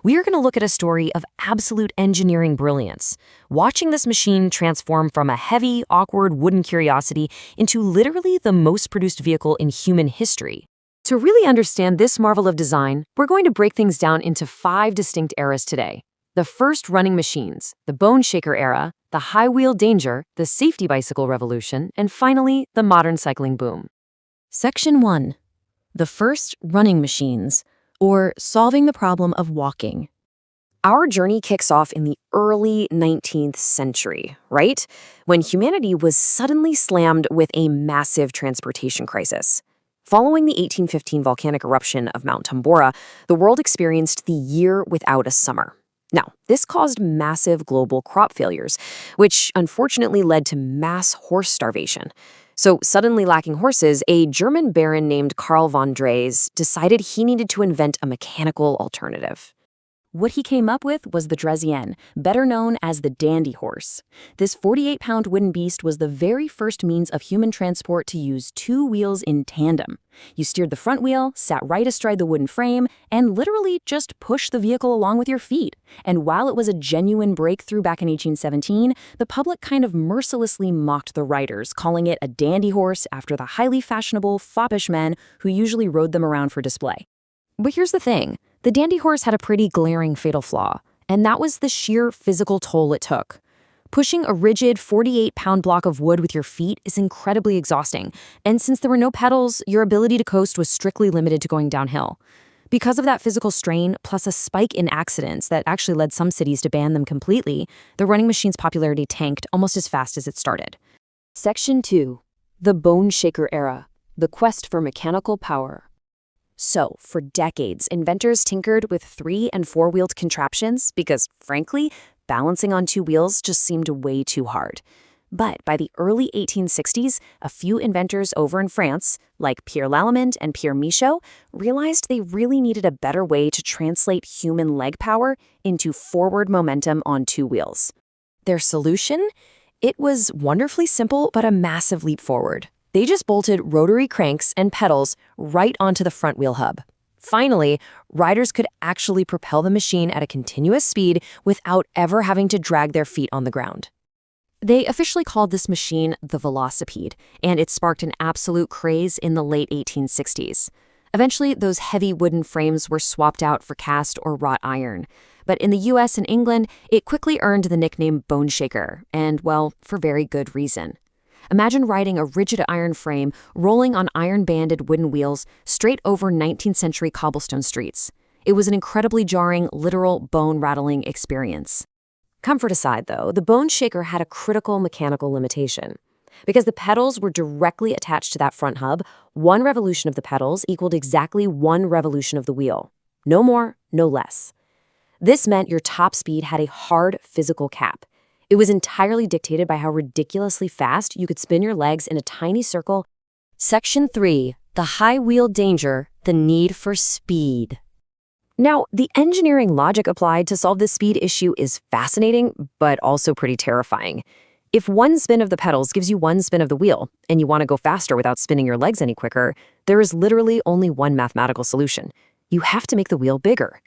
We are going to look at a story of absolute engineering brilliance, watching this machine transform from a heavy, awkward wooden curiosity into literally the most produced vehicle in human history. To really understand this marvel of design, we're going to break things down into 5 distinct eras today. The first running machines, the bone shaker era, the high wheel danger, the safety bicycle revolution, and finally, the modern cycling boom. Section 1. The first running machines, or solving the problem of walking. Our journey kicks off in the early 19th century, right? When humanity was suddenly slammed with a massive transportation crisis. Following the 1815 volcanic eruption of Mount Tambora, the world experienced the year without a summer. Now, this caused massive global crop failures, which unfortunately led to mass horse starvation. So, suddenly lacking horses, a German baron named Karl von Drais decided he needed to invent a mechanical alternative. What he came up with was the Draisienne, better known as the dandy horse. This 48-pound wooden beast was the very first means of human transport to use 2 wheels in tandem. You steered the front wheel, sat right astride the wooden frame, and literally just pushed the vehicle along with your feet. And while it was a genuine breakthrough back in 1817, the public kind of mercilessly mocked the riders, calling it a dandy horse after the highly fashionable, foppish men who usually rode them around for display. But here's the thing. The dandy horse had a pretty glaring fatal flaw, and that was the sheer physical toll it took. Pushing a rigid 48-pound block of wood with your feet is incredibly exhausting, and since there were no pedals, your ability to coast was strictly limited to going downhill. Because of that physical strain, plus a spike in accidents that actually led some cities to ban them completely, the running machine's popularity tanked almost as fast as it started. Section 2. The Bone Shaker Era. The Quest for Mechanical Power. So, for decades, inventors tinkered with 3- and 4-wheeled contraptions because, frankly, balancing on 2 wheels just seemed way too hard. But by the early 1860s, a few inventors over in France, like Pierre Lallement and Pierre Michaud, realized they really needed a better way to translate human leg power into forward momentum on 2 wheels. Their solution? It was wonderfully simple but a massive leap forward. They just bolted rotary cranks and pedals right onto the front wheel hub. Finally, riders could actually propel the machine at a continuous speed without ever having to drag their feet on the ground. They officially called this machine the velocipede, and it sparked an absolute craze in the late 1860s. Eventually, those heavy wooden frames were swapped out for cast or wrought iron. But in the US and England, it quickly earned the nickname bone shaker, and, well, for very good reason. Imagine riding a rigid iron frame rolling on iron-banded wooden wheels straight over 19th century cobblestone streets. It was an incredibly jarring, literal bone-rattling experience. Comfort aside, though, the bone shaker had a critical mechanical limitation. Because the pedals were directly attached to that front hub, 1 revolution of the pedals equaled exactly 1 revolution of the wheel. No more, no less. This meant your top speed had a hard physical cap. It was entirely dictated by how ridiculously fast you could spin your legs in a tiny circle. Section 3. The high wheel danger, the need for speed. Now, the engineering logic applied to solve this speed issue is fascinating, but also pretty terrifying. If 1 spin of the pedals gives you 1 spin of the wheel, and you want to go faster without spinning your legs any quicker, there is literally only one mathematical solution. You have to make the wheel bigger.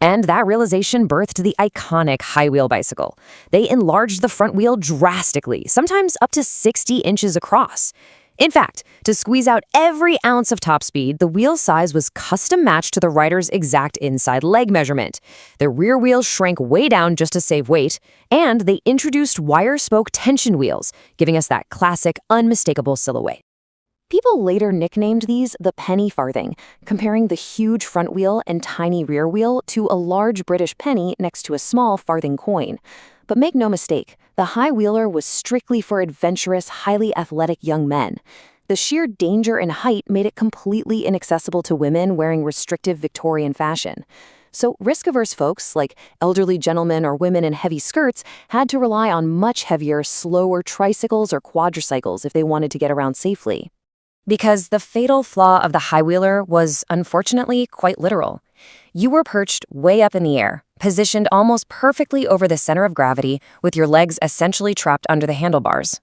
And that realization birthed the iconic high wheel bicycle. They enlarged the front wheel drastically, sometimes up to 60 inches across. In fact, to squeeze out every ounce of top speed, the wheel size was custom matched to the rider's exact inside leg measurement. The rear wheels shrank way down just to save weight, and they introduced wire spoke tension wheels, giving us that classic, unmistakable silhouette. People later nicknamed these the penny farthing, comparing the huge front wheel and tiny rear wheel to a large British penny next to a small farthing coin. But make no mistake, the high wheeler was strictly for adventurous, highly athletic young men. The sheer danger and height made it completely inaccessible to women wearing restrictive Victorian fashion. So risk-averse folks, like elderly gentlemen or women in heavy skirts, had to rely on much heavier, slower tricycles or quadricycles if they wanted to get around safely. Because the fatal flaw of the high-wheeler was, unfortunately, quite literal. You were perched way up in the air, positioned almost perfectly over the center of gravity, with your legs essentially trapped under the handlebars.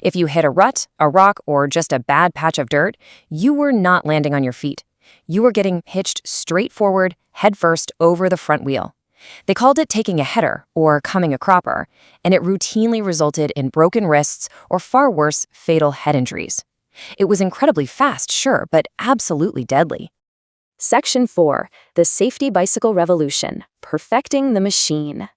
If you hit a rut, a rock, or just a bad patch of dirt, you were not landing on your feet. You were getting pitched straight forward, headfirst over the front wheel. They called it taking a header or coming a cropper, and it routinely resulted in broken wrists or, far worse, fatal head injuries. It was incredibly fast, sure, but absolutely deadly. Section 4. The Safety Bicycle Revolution, Perfecting the Machine.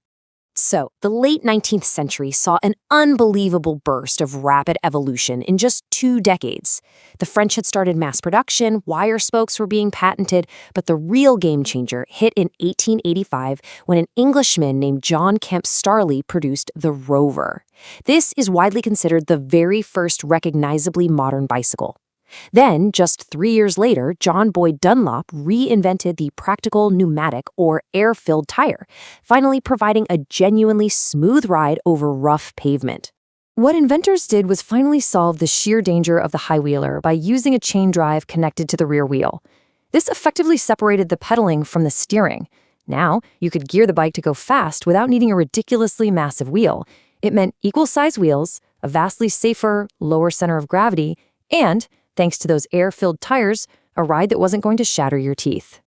So, the late 19th century saw an unbelievable burst of rapid evolution in just 2 decades. The French had started mass production, wire spokes were being patented, but the real game changer hit in 1885 when an Englishman named John Kemp Starley produced the Rover. This is widely considered the very first recognizably modern bicycle. Then, just 3 years later, John Boyd Dunlop reinvented the practical pneumatic or air-filled tire, finally providing a genuinely smooth ride over rough pavement. What inventors did was finally solve the sheer danger of the highwheeler by using a chain drive connected to the rear wheel. This effectively separated the pedaling from the steering. Now, you could gear the bike to go fast without needing a ridiculously massive wheel. It meant equal-size wheels, a vastly safer, lower center of gravity, and thanks to those air-filled tires, a ride that wasn't going to shatter your teeth.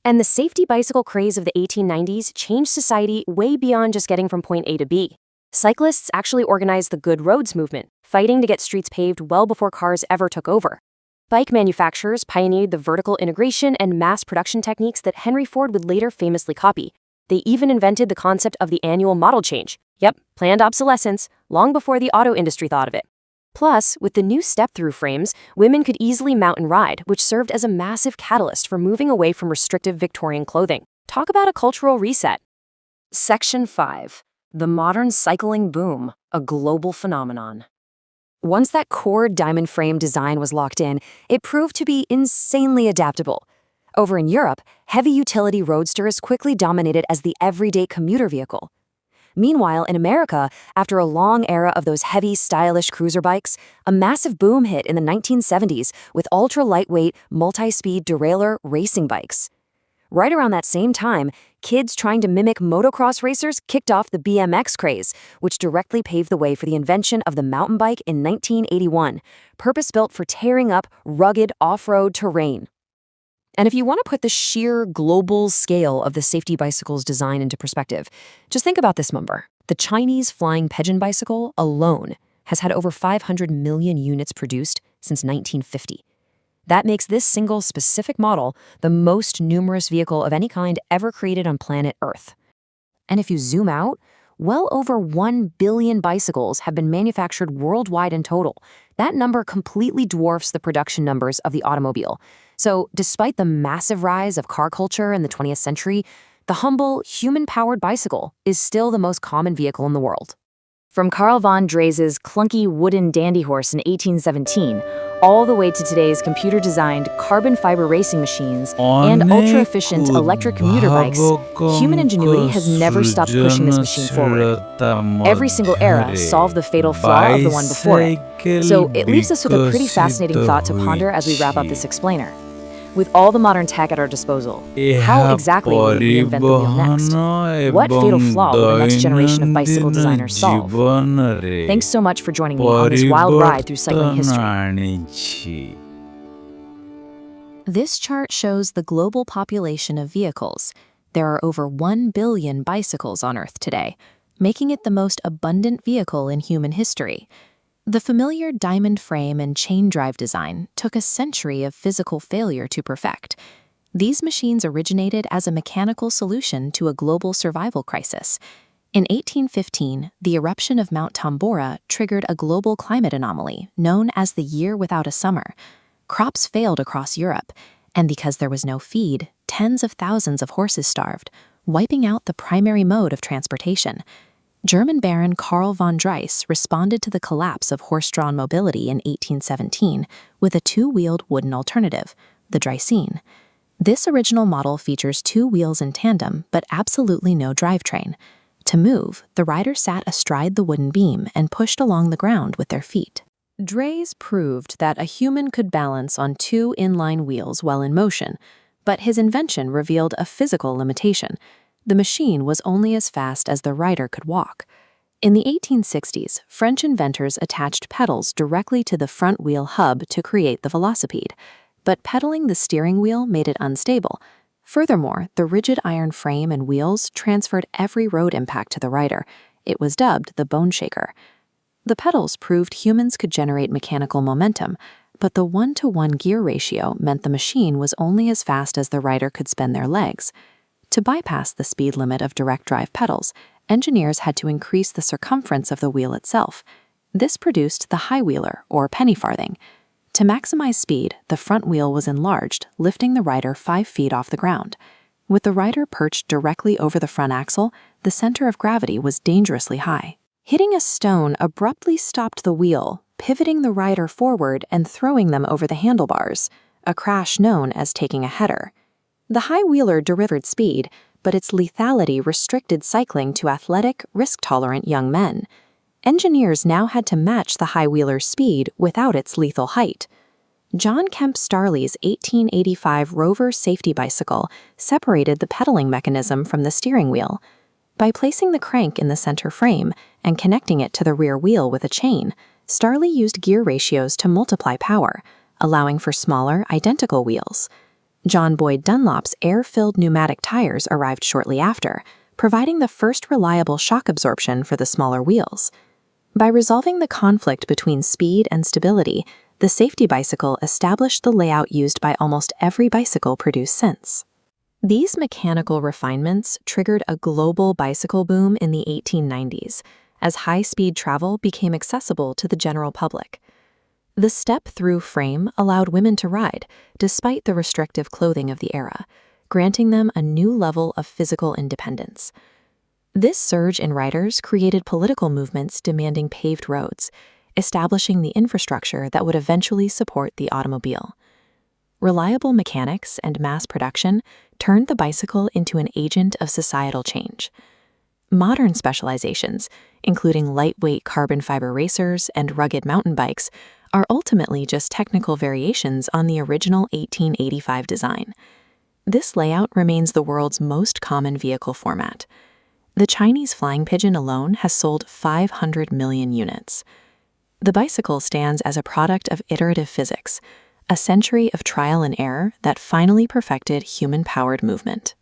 And the safety bicycle craze of the 1890s changed society way beyond just getting from point A to B. Cyclists actually organized the Good Roads movement, fighting to get streets paved well before cars ever took over. Bike manufacturers pioneered the vertical integration and mass production techniques that Henry Ford would later famously copy. They even invented the concept of the annual model change. Yep, planned obsolescence, long before the auto industry thought of it. Plus, with the new step-through frames, women could easily mount and ride, which served as a massive catalyst for moving away from restrictive Victorian clothing. Talk about a cultural reset. Section 5. The Modern Cycling Boom, a Global Phenomenon. Once that core diamond frame design was locked in, it proved to be insanely adaptable. Over in Europe, heavy utility roadsters quickly dominated as the everyday commuter vehicle. Meanwhile, in America, after a long era of those heavy, stylish cruiser bikes, a massive boom hit in the 1970s with ultra-lightweight, multi-speed derailleur racing bikes. Right around that same time, kids trying to mimic motocross racers kicked off the BMX craze, which directly paved the way for the invention of the mountain bike in 1981, purpose-built for tearing up rugged off-road terrain. And if you want to put the sheer global scale of the safety bicycle's design into perspective, just think about this number. The Chinese flying pigeon bicycle alone has had over 500 million units produced since 1950. That makes this single specific model the most numerous vehicle of any kind ever created on planet Earth. And if you zoom out, well over 1 billion bicycles have been manufactured worldwide in total. That number completely dwarfs the production numbers of the automobile. So, despite the massive rise of car culture in the 20th century, the humble, human-powered bicycle is still the most common vehicle in the world. From Carl von Drese's clunky wooden dandy horse in 1817, all the way to today's computer-designed carbon fiber racing machines and ultra-efficient electric commuter bikes, human ingenuity has never stopped pushing this machine forward. Every single era solved the fatal flaw of the one before it. So it leaves us with a pretty fascinating thought to ponder as we wrap up this explainer. With all the modern tech at our disposal, how exactly will we reinvent the wheel next? What fatal flaw will the next generation of bicycle designers solve? Thanks so much for joining me on this wild ride through cycling history. This chart shows the global population of vehicles. There are over 1 billion bicycles on Earth today, making it the most abundant vehicle in human history. The familiar diamond frame and chain drive design took a century of physical failure to perfect. These machines originated as a mechanical solution to a global survival crisis. In 1815, the eruption of Mount Tambora triggered a global climate anomaly known as the Year Without a Summer. Crops failed across Europe, and because there was no feed, tens of thousands of horses starved, wiping out the primary mode of transportation. German Baron Karl von Drais responded to the collapse of horse-drawn mobility in 1817 with a two-wheeled wooden alternative, the Dreisine. This original model features 2 wheels in tandem, but absolutely no drivetrain. To move, the rider sat astride the wooden beam and pushed along the ground with their feet. Drais proved that a human could balance on 2 inline wheels while in motion, but his invention revealed a physical limitation. The machine was only as fast as the rider could walk. In the 1860s, French inventors attached pedals directly to the front wheel hub to create the velocipede. But pedaling the steering wheel made it unstable. Furthermore, the rigid iron frame and wheels transferred every road impact to the rider. It was dubbed the bone shaker. The pedals proved humans could generate mechanical momentum, but the 1-to-1 gear ratio meant the machine was only as fast as the rider could spin their legs. To bypass the speed limit of direct drive pedals, engineers had to increase the circumference of the wheel itself. This produced the highwheeler, or penny farthing. To maximize speed, the front wheel was enlarged, lifting the rider 5 feet off the ground. With the rider perched directly over the front axle, the center of gravity was dangerously high. Hitting a stone abruptly stopped the wheel, pivoting the rider forward and throwing them over the handlebars, a crash known as taking a header. The high-wheeler delivered speed, but its lethality restricted cycling to athletic, risk-tolerant young men. Engineers now had to match the high-wheeler's speed without its lethal height. John Kemp Starley's 1885 Rover safety bicycle separated the pedaling mechanism from the steering wheel. By placing the crank in the center frame and connecting it to the rear wheel with a chain, Starley used gear ratios to multiply power, allowing for smaller, identical wheels. John Boyd Dunlop's air-filled pneumatic tires arrived shortly after, providing the first reliable shock absorption for the smaller wheels. By resolving the conflict between speed and stability, the safety bicycle established the layout used by almost every bicycle produced since. These mechanical refinements triggered a global bicycle boom in the 1890s, as high-speed travel became accessible to the general public. The step-through frame allowed women to ride, despite the restrictive clothing of the era, granting them a new level of physical independence. This surge in riders created political movements demanding paved roads, establishing the infrastructure that would eventually support the automobile. Reliable mechanics and mass production turned the bicycle into an agent of societal change. Modern specializations, including lightweight carbon fiber racers and rugged mountain bikes, are ultimately just technical variations on the original 1885 design. This layout remains the world's most common vehicle format. The Chinese flying pigeon alone has sold 500 million units. The bicycle stands as a product of iterative physics, a century of trial and error that finally perfected human-powered movement.